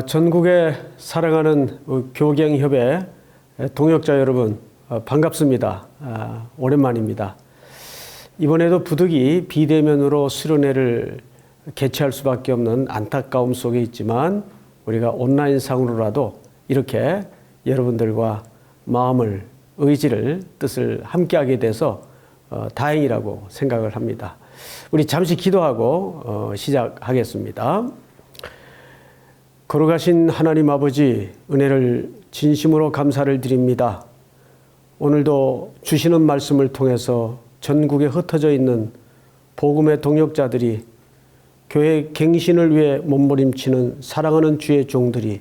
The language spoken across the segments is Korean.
전국의 사랑하는 교갱협의 동역자 여러분, 반갑습니다. 오랜만입니다. 이번에도 부득이 비대면으로 수련회를 개최할 수밖에 없는 안타까움 속에 있지만 우리가 온라인상으로라도 이렇게 여러분들과 마음을, 의지를, 뜻을 함께하게 돼서 다행이라고 생각을 합니다. 우리 잠시 기도하고 시작하겠습니다. 거룩하신 하나님 아버지, 은혜를 진심으로 감사를 드립니다. 오늘도 주시는 말씀을 통해서 전국에 흩어져 있는 복음의 동역자들이, 교회 갱신을 위해 몸부림치는 사랑하는 주의 종들이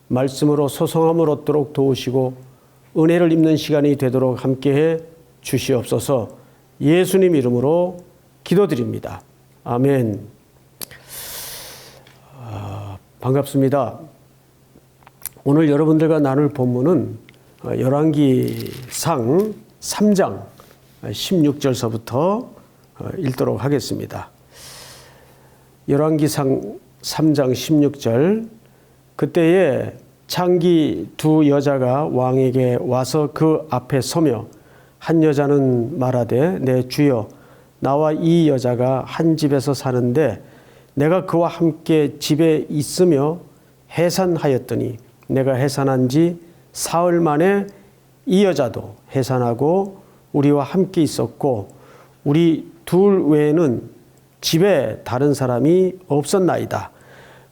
말씀으로 소성함을 얻도록 도우시고 은혜를 입는 시간이 되도록 함께해 주시옵소서. 예수님 이름으로 기도드립니다. 아멘. 반갑습니다. 오늘 여러분들과 나눌 본문은 열왕기상 3장 16절서부터 읽도록 하겠습니다. 열왕기상 3장 16절. 그때에 창기 두 여자가 왕에게 와서 그 앞에 서며 한 여자는 말하되 내 주여, 나와 이 여자가 한 집에서 사는데 내가 그와 함께 집에 있으며 해산하였더니 내가 해산한 지 사흘 만에 이 여자도 해산하고 우리와 함께 있었고 우리 둘 외에는 집에 다른 사람이 없었나이다.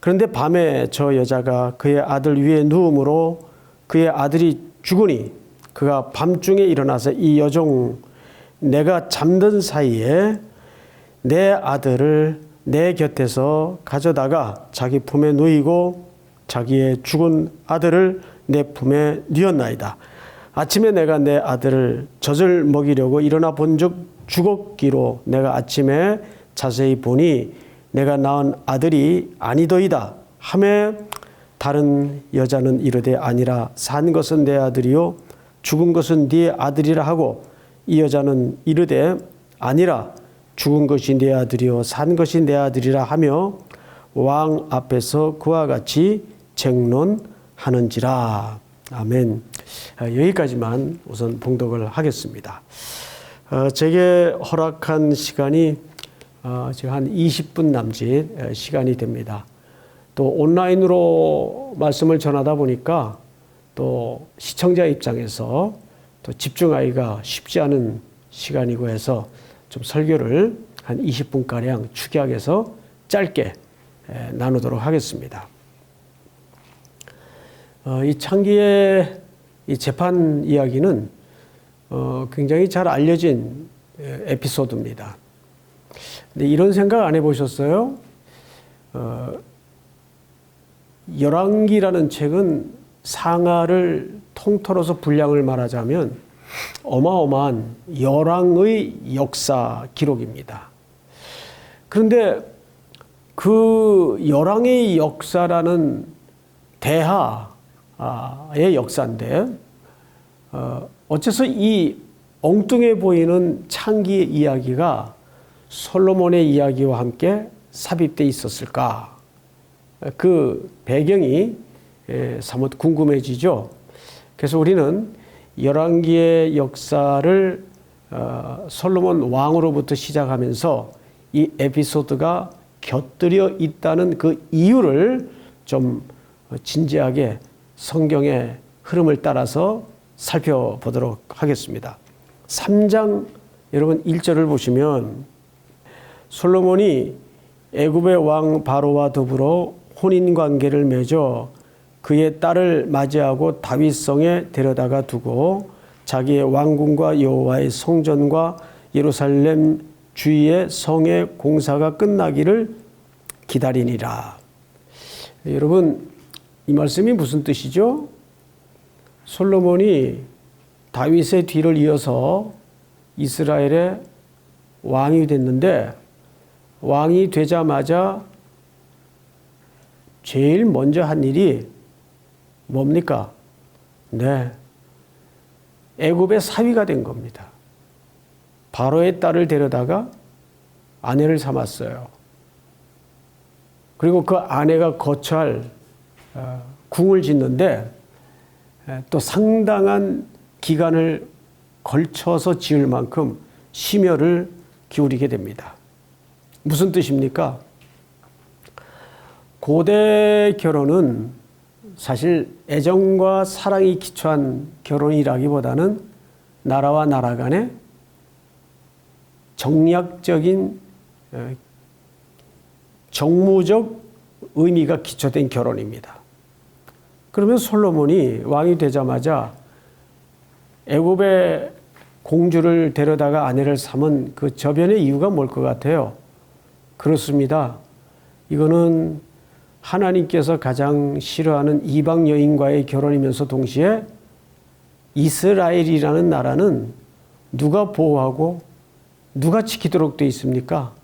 그런데 밤에 저 여자가 그의 아들 위에 누움으로 그의 아들이 죽으니 그가 밤중에 일어나서 이 여종 내가 잠든 사이에 내 아들을 내 곁에서 가져다가 자기 품에 누이고 자기의 죽은 아들을 내 품에 뉘었나이다. 아침에 내가 내 아들을 젖을 먹이려고 일어나 본즉 죽었기로 내가 아침에 자세히 보니 내가 낳은 아들이 아니더이다 하매 다른 여자는 이르되 아니라 산 것은 내 아들이요 죽은 것은 네 아들이라 하고 이 여자는 이르되 아니라 죽은 것이 내 아들이요 산 것이 내 아들이라 하며 왕 앞에서 그와 같이 쟁론하는지라. 아멘. 여기까지만 우선 봉독을 하겠습니다. 제게 허락한 시간이 지금 한 20분 남짓 시간이 됩니다. 또 온라인으로 말씀을 전하다 보니까 또 시청자 입장에서 또 집중하기가 쉽지 않은 시간이고 해서 좀 설교를 한 20분가량 축약해서 짧게 나누도록 하겠습니다. 이 창기의 이 재판 이야기는 굉장히 잘 알려진 에피소드입니다. 근데 이런 생각 안 해보셨어요? 열왕기라는 책은 상하를 통틀어서 분량을 말하자면 어마어마한 열왕의 역사 기록입니다. 그런데 그 열왕의 역사라는 대하의 역사인데 어째서 이 엉뚱해 보이는 창기의 이야기가 솔로몬의 이야기와 함께 삽입되어 있었을까? 그 배경이 사뭇 궁금해지죠. 그래서 우리는 열왕기의 역사를 솔로몬 왕으로부터 시작하면서 이 에피소드가 곁들여 있다는 그 이유를 좀 진지하게 성경의 흐름을 따라서 살펴보도록 하겠습니다. 3장 여러분 1절을 보시면 솔로몬이 애굽의 왕 바로와 더불어 혼인관계를 맺어 그의 딸을 맞이하고 다윗성에 데려다가 두고 자기의 왕궁과 여호와의 성전과 예루살렘 주위의 성의 공사가 끝나기를 기다리니라. 여러분, 이 말씀이 무슨 뜻이죠? 솔로몬이 다윗의 뒤를 이어서 이스라엘의 왕이 됐는데 왕이 되자마자 제일 먼저 한 일이 뭡니까? 네, 애굽의 사위가 된 겁니다. 바로의 딸을 데려다가 아내를 삼았어요. 그리고 그 아내가 거처할 궁을 짓는데 또 상당한 기간을 걸쳐서 지을 만큼 심혈을 기울이게 됩니다. 무슨 뜻입니까? 고대 결혼은 사실 애정과 사랑이 기초한 결혼이라기보다는 나라와 나라 간의 정략적인 정무적 의미가 기초된 결혼입니다. 그러면 솔로몬이 왕이 되자마자 애굽의 공주를 데려다가 아내를 삼은 그 저변의 이유가 뭘 것 같아요? 그렇습니다. 이거는 하나님께서 가장 싫어하는 이방 여인과의 결혼이면서 동시에 이스라엘이라는 나라는 누가 보호하고 누가 지키도록 되어 있습니까?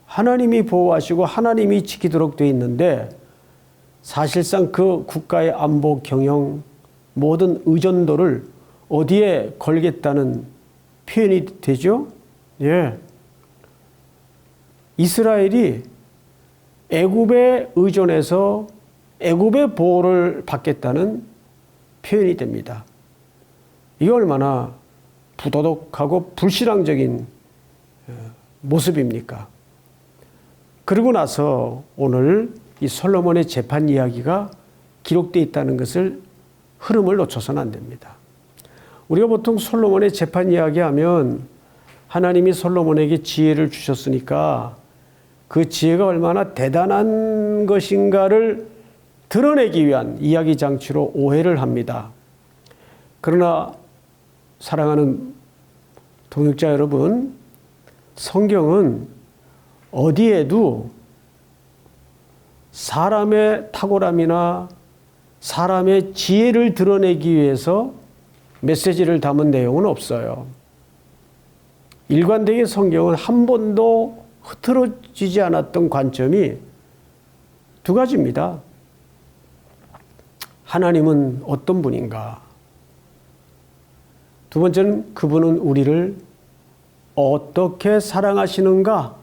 하나님이 보호하시고 하나님이 지키도록 되어 있는데 사실상 그 국가의 안보 경영 모든 의존도를 어디에 걸겠다는 표현이 되죠? 예. 이스라엘이 애굽에 의존해서 애굽의 보호를 받겠다는 표현이 됩니다. 이게 얼마나 부도덕하고 불신앙적인 모습입니까? 그러고 나서 오늘 이 솔로몬의 재판 이야기가 기록되어 있다는 것을 흐름을 놓쳐서는 안 됩니다. 우리가 보통 솔로몬의 재판 이야기하면 하나님이 솔로몬에게 지혜를 주셨으니까 그 지혜가 얼마나 대단한 것인가를 드러내기 위한 이야기 장치로 오해를 합니다. 그러나 사랑하는 동역자 여러분, 성경은 어디에도 사람의 탁월함이나 사람의 지혜를 드러내기 위해서 메시지를 담은 내용은 없어요. 일관되게 성경은 한 번도 흐트러지지 않았던 관점이 두 가지입니다. 하나님은 어떤 분인가? 두 번째는 그분은 우리를 어떻게 사랑하시는가?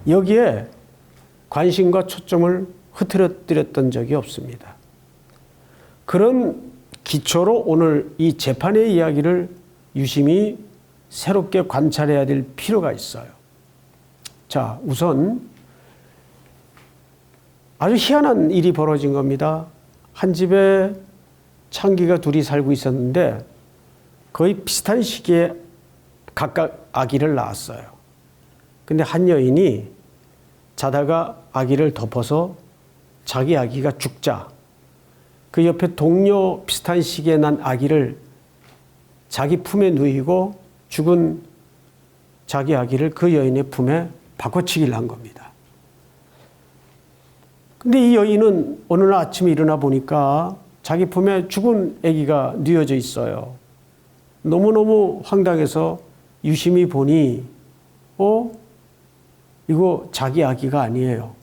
여기에 관심과 초점을 흐트러뜨렸던 적이 없습니다. 그런 기초로 오늘 이 재판의 이야기를 유심히 새롭게 관찰해야 될 필요가 있어요. 자, 우선 아주 희한한 일이 벌어진 겁니다. 한 집에 창기가 둘이 살고 있었는데 거의 비슷한 시기에 각각 아기를 낳았어요. 근데 한 여인이 자다가 아기를 덮어서 자기 아기가 죽자 그 옆에 동료 비슷한 시기에 난 아기를 자기 품에 누이고 죽은 자기 아기를 그 여인의 품에 바꿔치기를 한 겁니다. 근데 이 여인은 어느 날 아침에 일어나 보니까 자기 품에 죽은 아기가 누워져 있어요. 너무너무 황당해서 유심히 보니 이거 자기 아기가 아니에요.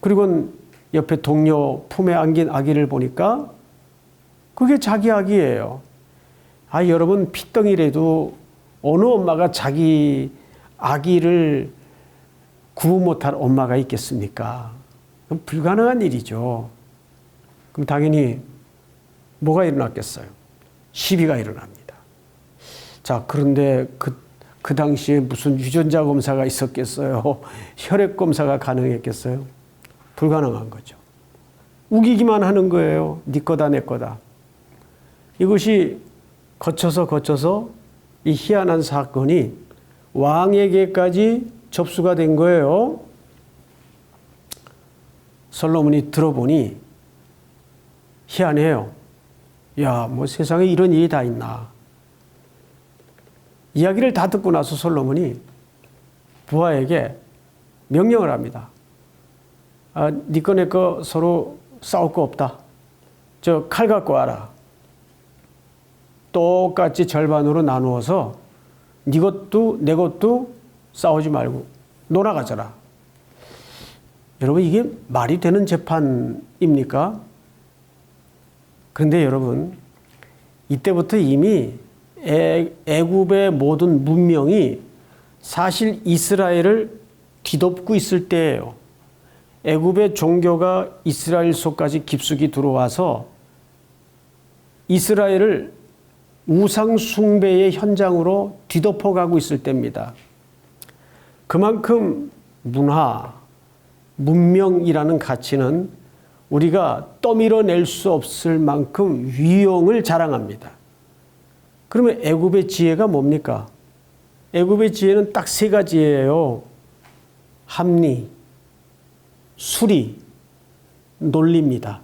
그리고 옆에 동료 품에 안긴 아기를 보니까 그게 자기 아기예요. 여러분 피덩이라도 어느 엄마가 자기 아기를 구분 못할 엄마가 있겠습니까? 그럼 불가능한 일이죠. 그럼 당연히 뭐가 일어났겠어요? 시비가 일어납니다. 자, 그런데 그 당시에 무슨 유전자 검사가 있었겠어요? 혈액 검사가 가능했겠어요? 불가능한 거죠. 우기기만 하는 거예요. 네 거다 내 거다. 이것이 거쳐서 이 희한한 사건이 왕에게까지 접수가 된 거예요. 솔로몬이 들어보니 희한해요. 야, 뭐 세상에 이런 일이 다 있나. 이야기를 다 듣고 나서 솔로몬이 부하에게 명령을 합니다. 네 거 내 거 서로 싸울 거 없다. 저 칼 갖고 와라. 똑같이 절반으로 나누어서 네 것도 내 것도 싸우지 말고 놀아가져라. 여러분, 이게 말이 되는 재판입니까? 그런데 여러분, 이때부터 이미 애굽의 모든 문명이 사실 이스라엘을 뒤덮고 있을 때예요. 애굽의 종교가 이스라엘 속까지 깊숙이 들어와서 이스라엘을 우상 숭배의 현장으로 뒤덮어가고 있을 때입니다. 그만큼 문화, 문명이라는 가치는 우리가 떠밀어낼 수 없을 만큼 위용을 자랑합니다. 그러면 애굽의 지혜가 뭡니까? 애굽의 지혜는 딱 세 가지예요. 합리, 수리, 논리입니다.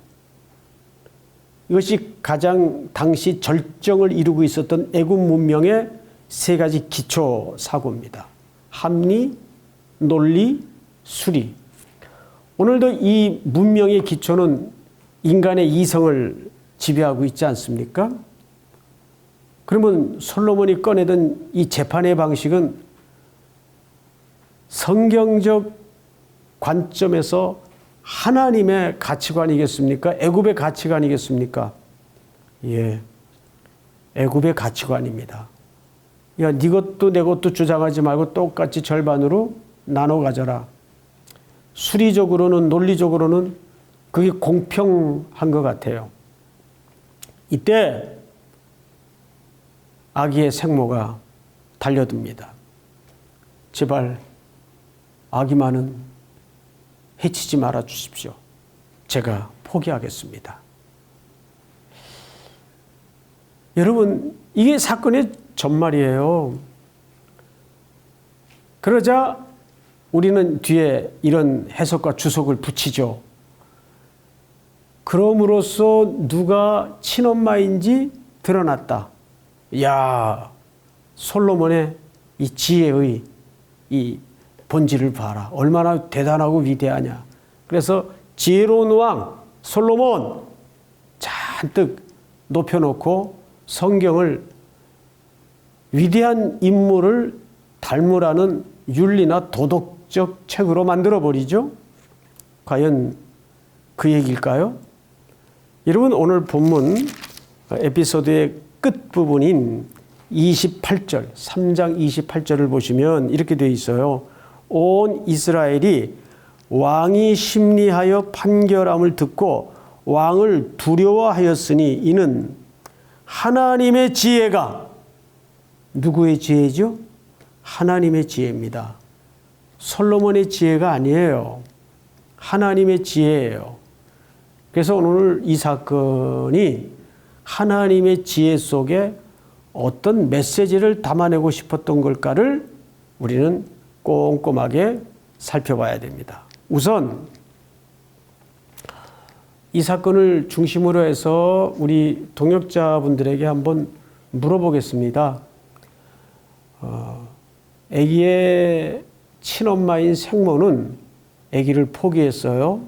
이것이 가장 당시 절정을 이루고 있었던 애굽 문명의 세 가지 기초 사고입니다. 합리, 논리, 수리. 오늘도 이 문명의 기초는 인간의 이성을 지배하고 있지 않습니까? 그러면 솔로몬이 꺼내던 이 재판의 방식은 성경적 관점에서 하나님의 가치관이겠습니까? 애굽의 가치관이겠습니까? 예, 애굽의 가치관입니다. 야, 네 것도 내 것도 주장하지 말고 똑같이 절반으로 나눠 가져라. 수리적으로는 논리적으로는 그게 공평한 것 같아요. 이때 아기의 생모가 달려듭니다. 제발 아기만은 해치지 말아 주십시오. 제가 포기하겠습니다. 여러분, 이게 사건의 전말이에요. 그러자 우리는 뒤에 이런 해석과 주석을 붙이죠. 그럼으로써 누가 친엄마인지 드러났다. 야, 솔로몬의 이 지혜의 이 본질을 봐라. 얼마나 대단하고 위대하냐. 그래서 지혜로운 왕 솔로몬 잔뜩 높여놓고 성경을 위대한 인물을 닮으라는 윤리나 도덕적 책으로 만들어버리죠. 과연 그 얘기일까요? 여러분, 오늘 본문 에피소드의 끝부분인 28절, 3장 28절을 보시면 이렇게 되어 있어요. 온 이스라엘이 왕이 심리하여 판결함을 듣고 왕을 두려워하였으니 이는 하나님의 지혜가, 누구의 지혜죠? 하나님의 지혜입니다. 솔로몬의 지혜가 아니에요. 하나님의 지혜예요. 그래서 오늘 이 사건이 하나님의 지혜 속에 어떤 메시지를 담아내고 싶었던 걸까를 우리는 꼼꼼하게 살펴봐야 됩니다. 우선 이 사건을 중심으로 해서 우리 동역자분들에게 한번 물어보겠습니다. 아기의 친엄마인 생모는 아기를 포기했어요.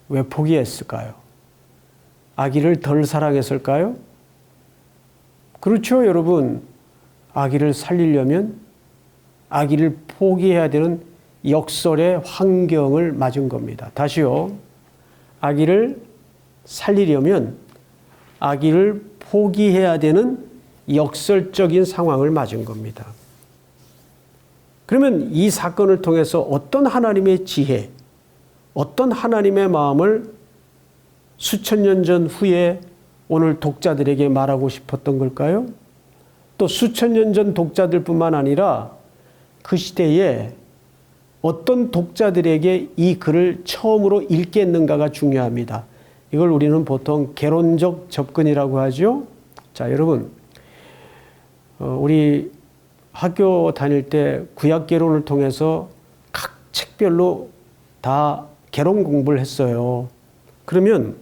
왜 포기했을까요? 아기를 덜 사랑했을까요? 그렇죠, 여러분. 아기를 살리려면 아기를 포기해야 되는 역설의 환경을 맞은 겁니다. 다시요. 아기를 살리려면 아기를 포기해야 되는 역설적인 상황을 맞은 겁니다. 그러면 이 사건을 통해서 어떤 하나님의 지혜, 어떤 하나님의 마음을 수천 년 전 후에 오늘 독자들에게 말하고 싶었던 걸까요? 또 수천 년 전 독자들뿐만 아니라 그 시대에 어떤 독자들에게 이 글을 처음으로 읽게 했는가가 중요합니다. 이걸 우리는 보통 개론적 접근이라고 하죠. 자, 여러분, 우리 학교 다닐 때 구약개론을 통해서 각 책별로 다 개론 공부를 했어요. 그러면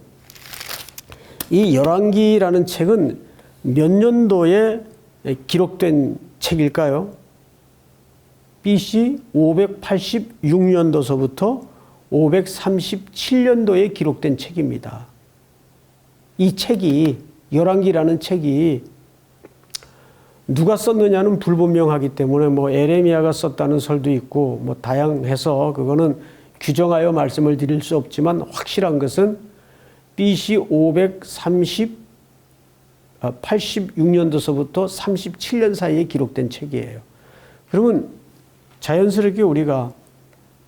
이 열왕기라는 책은 몇 년도에 기록된 책일까요? BC 586년도서부터 537년도에 기록된 책입니다. 이 책이, 열왕기라는 책이 누가 썼느냐는 불분명하기 때문에 뭐 에레미야가 썼다는 설도 있고 뭐 다양해서 그거는 규정하여 말씀을 드릴 수 없지만 확실한 것은 BC 86년도서부터 37년 사이에 기록된 책이에요. 그러면 자연스럽게 우리가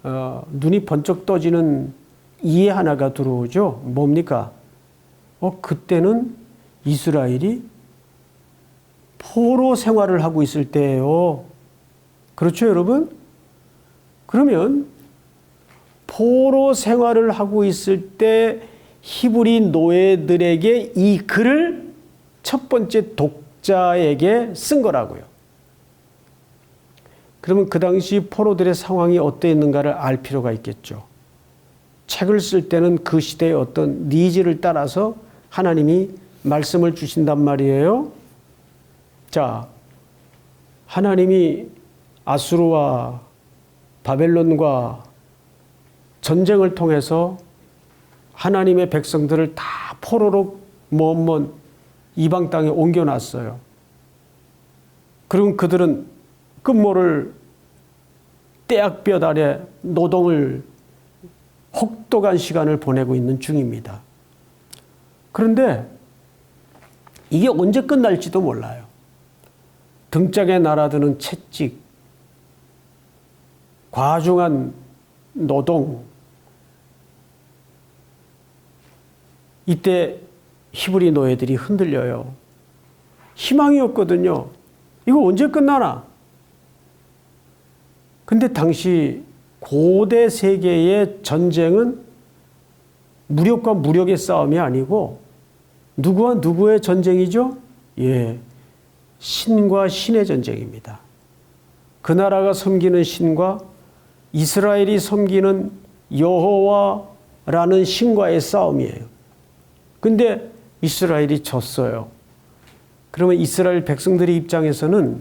눈이 번쩍 떠지는 이해 하나가 들어오죠. 뭡니까? 그때는 이스라엘이 포로 생활을 하고 있을 때예요. 그렇죠, 여러분? 그러면 포로 생활을 하고 있을 때 히브리 노예들에게 이 글을 첫 번째 독자에게 쓴 거라고요. 그러면 그 당시 포로들의 상황이 어떠했는가를 알 필요가 있겠죠. 책을 쓸 때는 그 시대의 어떤 니즈를 따라서 하나님이 말씀을 주신단 말이에요. 자, 하나님이 아수르와 바벨론과 전쟁을 통해서 하나님의 백성들을 다 포로로 먼 이방 땅에 옮겨놨어요. 그리고 그들은 끝모를 떼약볕 아래 노동을 혹독한 시간을 보내고 있는 중입니다. 그런데 이게 언제 끝날지도 몰라요. 등짝에 날아드는 채찍, 과중한 노동, 이때 히브리 노예들이 흔들려요. 희망이 없거든요. 이거 언제 끝나나? 근데 당시 고대 세계의 전쟁은 무력과 무력의 싸움이 아니고 누구와 누구의 전쟁이죠? 신과 신의 전쟁입니다. 그 나라가 섬기는 신과 이스라엘이 섬기는 여호와라는 신과의 싸움이에요. 근데 이스라엘이 졌어요. 그러면 이스라엘 백성들의 입장에서는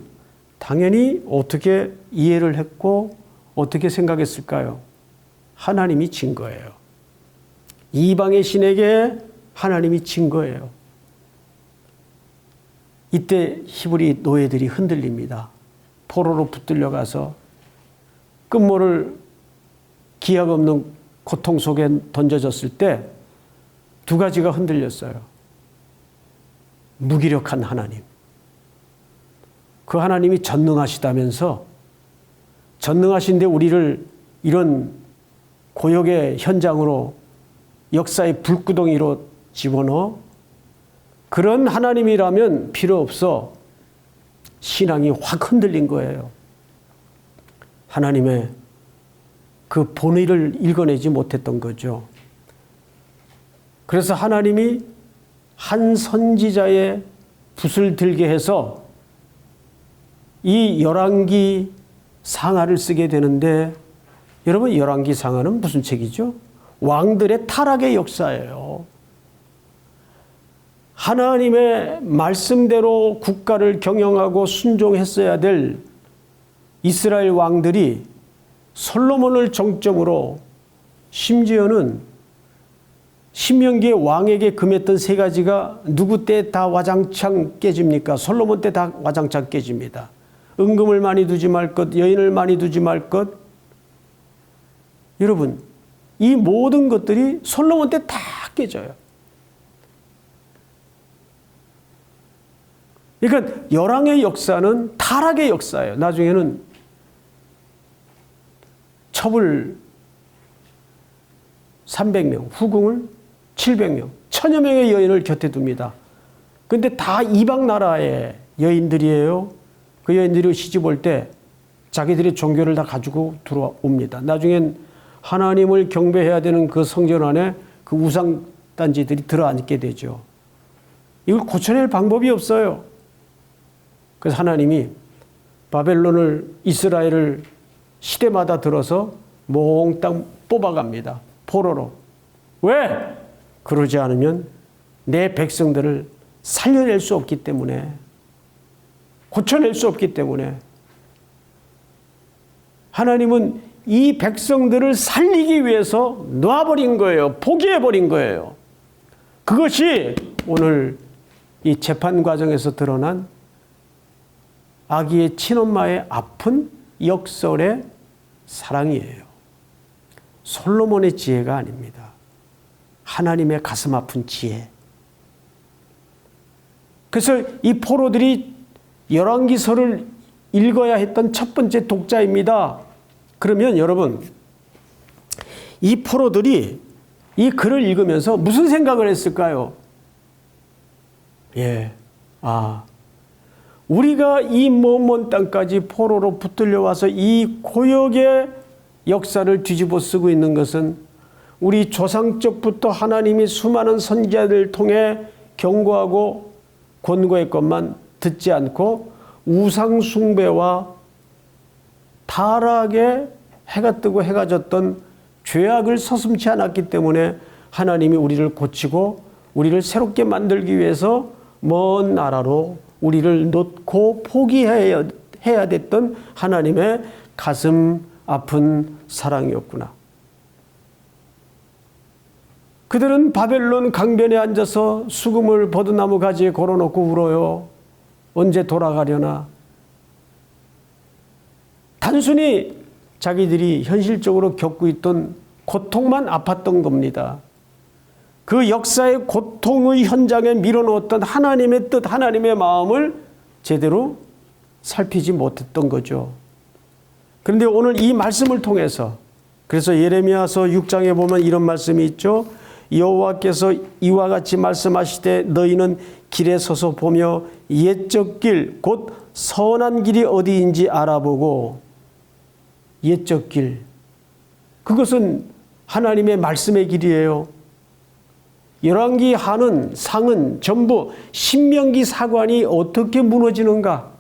당연히 어떻게 이해를 했고 어떻게 생각했을까요? 하나님이 진 거예요. 이방의 신에게 하나님이 진 거예요. 이때 히브리 노예들이 흔들립니다. 포로로 붙들려 가서 끝모를 기약 없는 고통 속에 던져졌을 때 두 가지가 흔들렸어요. 무기력한 하나님. 그 하나님이 전능하시다면서 전능하신데 우리를 이런 고역의 현장으로 역사의 불구덩이로 집어넣어? 그런 하나님이라면 필요 없어. 신앙이 확 흔들린 거예요. 하나님의 그 본의를 읽어내지 못했던 거죠. 그래서 하나님이 한 선지자의 붓을 들게 해서 이 열왕기 상하를 쓰게 되는데, 여러분 열왕기 상하는 무슨 책이죠? 왕들의 타락의 역사예요. 하나님의 말씀대로 국가를 경영하고 순종했어야 될 이스라엘 왕들이 솔로몬을 정점으로, 심지어는 신명기의 왕에게 금했던 세 가지가 누구 때 다 와장창 깨집니까? 솔로몬 때 다 와장창 깨집니다. 은금을 많이 두지 말 것, 여인을 많이 두지 말 것. 여러분, 이 모든 것들이 솔로몬 때 다 깨져요. 그러니까 열왕의 역사는 타락의 역사예요. 나중에는 첩을 300명, 후궁을 700명, 1000여 명의 여인을 곁에 둡니다. 근데 다 이방 나라의 여인들이에요. 그 여인들이 시집 올 때 자기들의 종교를 다 가지고 들어옵니다. 나중엔 하나님을 경배해야 되는 그 성전 안에 그 우상단지들이 들어앉게 되죠. 이걸 고쳐낼 방법이 없어요. 그래서 하나님이 바벨론을, 이스라엘을 시대마다 들어서 몽땅 뽑아갑니다. 포로로. 왜? 그러지 않으면 내 백성들을 살려낼 수 없기 때문에, 고쳐낼 수 없기 때문에. 하나님은 이 백성들을 살리기 위해서 놔버린 거예요. 포기해버린 거예요. 그것이 오늘 이 재판 과정에서 드러난 아기의 친엄마의 아픈 역설의 사랑이에요. 솔로몬의 지혜가 아닙니다. 하나님의 가슴 아픈 지혜. 그래서 이 포로들이 열왕기서를 읽어야 했던 첫 번째 독자입니다. 그러면 여러분, 이 포로들이 이 글을 읽으면서 무슨 생각을 했을까요? 우리가 이 먼 땅까지 포로로 붙들려 와서 이 고역의 역사를 뒤집어 쓰고 있는 것은 우리 조상적부터 하나님이 수많은 선지자들을 통해 경고하고 권고했건만 듣지 않고 우상 숭배와 타락에 해가 뜨고 해가 졌던 죄악을 서슴지 않았기 때문에 하나님이 우리를 고치고 우리를 새롭게 만들기 위해서 먼 나라로 우리를 놓고 포기해야 됐던 하나님의 가슴 아픈 사랑이었구나. 그들은 바벨론 강변에 앉아서 수금을 버드나무 가지에 걸어놓고 울어요. 언제 돌아가려나. 단순히 자기들이 현실적으로 겪고 있던 고통만 아팠던 겁니다. 그 역사의 고통의 현장에 밀어넣었던 하나님의 뜻, 하나님의 마음을 제대로 살피지 못했던 거죠. 그런데 오늘 이 말씀을 통해서, 그래서 예레미야서 6장에 보면 이런 말씀이 있죠. 여호와께서 이와 같이 말씀하시되 너희는 길에 서서 보며 옛적 길, 곧 선한 길이 어디인지 알아보고. 옛적 길, 그것은 하나님의 말씀의 길이에요. 열왕기 하는 상은 전부 신명기 사관이 어떻게 무너지는가.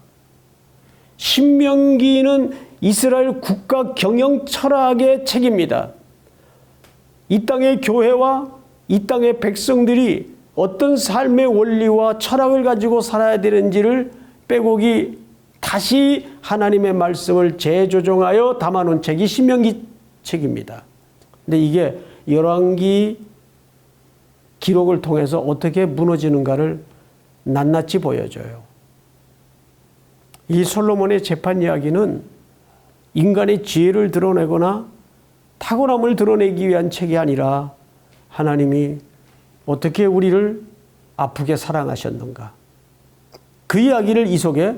신명기는 이스라엘 국가 경영 철학의 책입니다. 이 땅의 교회와 이 땅의 백성들이 어떤 삶의 원리와 철학을 가지고 살아야 되는지를 빼곡히 다시 하나님의 말씀을 재조정하여 담아놓은 책이 신명기 책입니다. 근데 이게 열왕기 기록을 통해서 어떻게 무너지는가를 낱낱이 보여줘요. 이 솔로몬의 재판 이야기는 인간의 지혜를 드러내거나 탁월함을 드러내기 위한 책이 아니라 하나님이 어떻게 우리를 아프게 사랑하셨는가. 그 이야기를 이 속에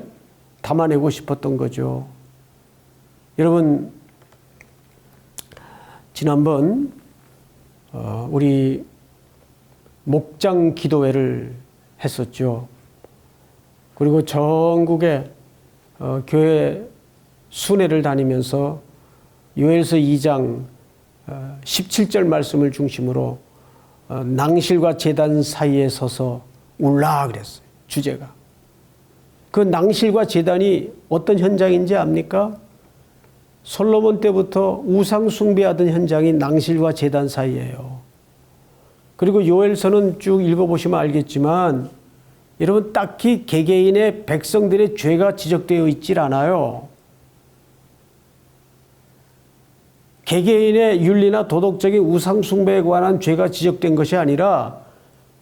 담아내고 싶었던 거죠. 여러분, 지난번 우리 목장 기도회를 했었죠. 그리고 전국에 교회 순회를 다니면서 요엘서 2장 17절 말씀을 중심으로 낭실과 제단 사이에 서서 울라 그랬어요. 주제가. 그 낭실과 제단이 어떤 현장인지 압니까? 솔로몬 때부터 우상 숭배하던 현장이 낭실과 제단 사이예요. 그리고 요엘서는 쭉 읽어보시면 알겠지만 여러분 딱히 개개인의 백성들의 죄가 지적되어 있질 않아요. 개개인의 윤리나 도덕적인 우상 숭배에 관한 죄가 지적된 것이 아니라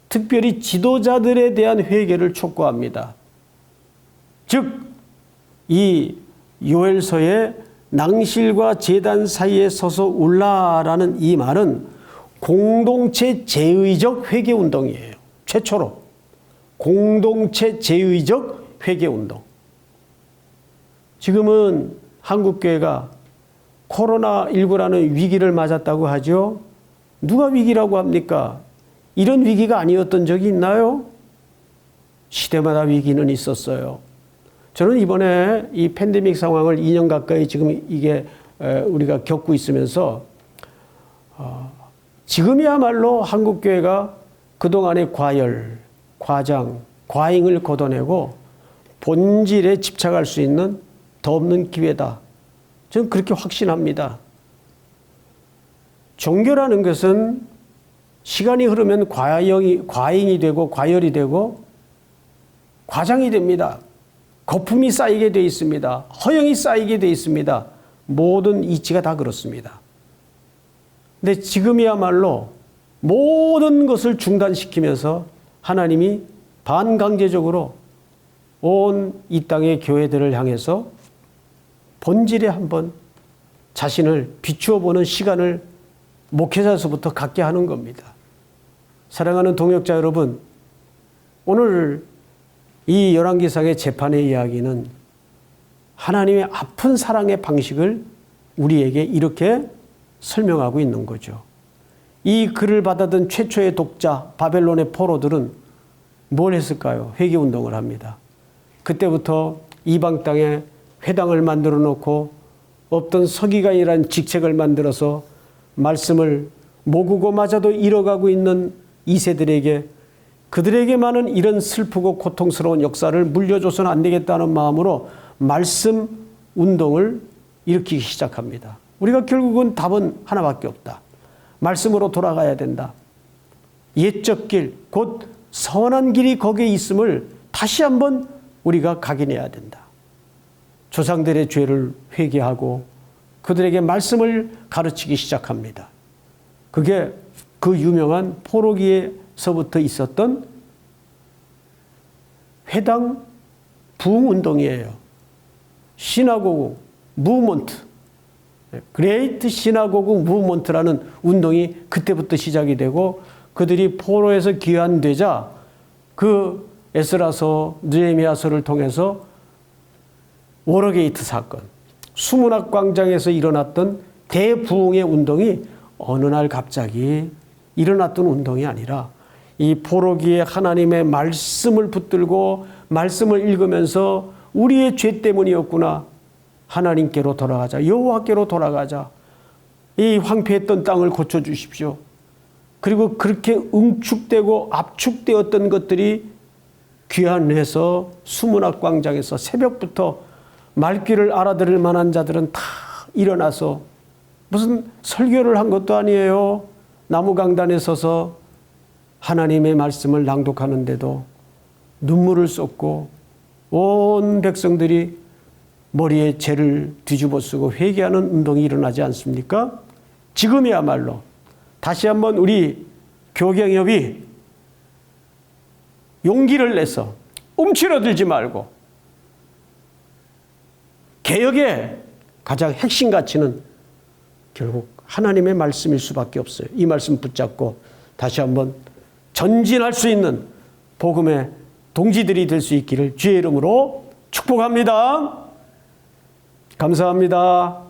특별히 지도자들에 대한 회개를 촉구합니다. 즉, 이 요엘서의 낭실과 제단 사이에 서서 울라라는 이 말은 공동체 제의적 회개운동이에요. 최초로. 공동체 제의적 회개운동. 지금은 한국교회가 코로나19라는 위기를 맞았다고 하죠. 누가 위기라고 합니까? 이런 위기가 아니었던 적이 있나요? 시대마다 위기는 있었어요. 저는 이번에 이 팬데믹 상황을 2년 가까이 지금 이게 우리가 겪고 있으면서 지금이야말로 한국교회가 그동안의 과열, 과장, 과잉을 걷어내고 본질에 집착할 수 있는 더 없는 기회다. 저는 그렇게 확신합니다. 종교라는 것은 시간이 흐르면 과잉이 되고 과열이 되고 과장이 됩니다. 거품이 쌓이게 되어 있습니다. 허영이 쌓이게 되어 있습니다. 모든 이치가 다 그렇습니다. 근데 지금이야말로 모든 것을 중단시키면서 하나님이 반강제적으로 온 이 땅의 교회들을 향해서 본질에 한번 자신을 비추어 보는 시간을 목회자로서부터 갖게 하는 겁니다. 사랑하는 동역자 여러분, 오늘 이 열왕기상의 재판의 이야기는 하나님의 아픈 사랑의 방식을 우리에게 이렇게 설명하고 있는 거죠. 이 글을 받아든 최초의 독자 바벨론의 포로들은 뭘 했을까요? 회개운동을 합니다. 그때부터 이방 땅에 회당을 만들어 놓고 없던 서기관이라는 직책을 만들어서 말씀을 모국어마저도 잃어가고 있는 이세들에게 그들에게만은 이런 슬프고 고통스러운 역사를 물려줘서는 안 되겠다는 마음으로 말씀 운동을 일으키기 시작합니다. 우리가 결국은 답은 하나밖에 없다. 말씀으로 돌아가야 된다. 옛적 길, 곧 선한 길이 거기에 있음을 다시 한번 우리가 각인해야 된다. 조상들의 죄를 회개하고 그들에게 말씀을 가르치기 시작합니다. 그게 그 유명한 포로기에서부터 있었던 회당 부흥운동이에요. 시나고그 무브먼트, 그레이트 시나고그 무브먼트라는 운동이 그때부터 시작이 되고 그들이 포로에서 귀환되자 그 에스라서, 느헤미야서를 통해서 워러게이트 사건, 수문학 광장에서 일어났던 대부흥의 운동이 어느 날 갑자기 일어났던 운동이 아니라 이 포로기에 하나님의 말씀을 붙들고 말씀을 읽으면서 우리의 죄 때문이었구나. 하나님께로 돌아가자. 여호와께로 돌아가자. 이 황폐했던 땅을 고쳐주십시오. 그리고 그렇게 응축되고 압축되었던 것들이 귀환해서 수문학 광장에서 새벽부터 말귀를 알아들을 만한 자들은 다 일어나서 무슨 설교를 한 것도 아니에요. 나무 강단에 서서 하나님의 말씀을 낭독하는데도 눈물을 쏟고 온 백성들이 머리에 죄를 뒤집어 쓰고 회개하는 운동이 일어나지 않습니까? 지금이야말로 다시 한번 우리 교경협이 용기를 내서 움츠러들지 말고 개혁의 가장 핵심 가치는 결국 하나님의 말씀일 수밖에 없어요. 이 말씀 붙잡고 다시 한번 전진할 수 있는 복음의 동지들이 될 수 있기를 주의 이름으로 축복합니다. 감사합니다.